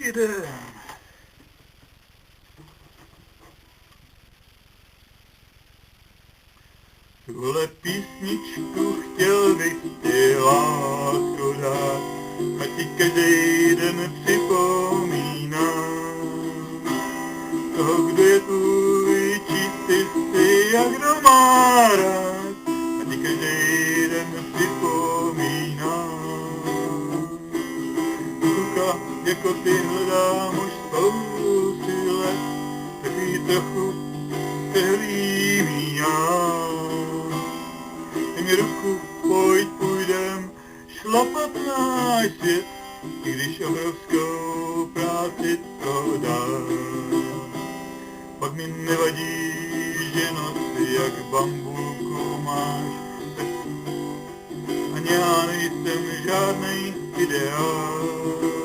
Jedem. Tuhle písničku chtěl bych ti, lásko, dát, ať ti každý den připomínám toho, kdo je tvůj čistý a kdo má rád, ať ti každý den připomínám. Kluka jako ty hledám už spousty let, takový trochu tehlý já. Dej mi ruku, půjdem šlapat náš svět, i když obrovskou práci to dá. Pak mi nevadí, že noci jak bambulku máš, ani já nejsem žádnej ideál.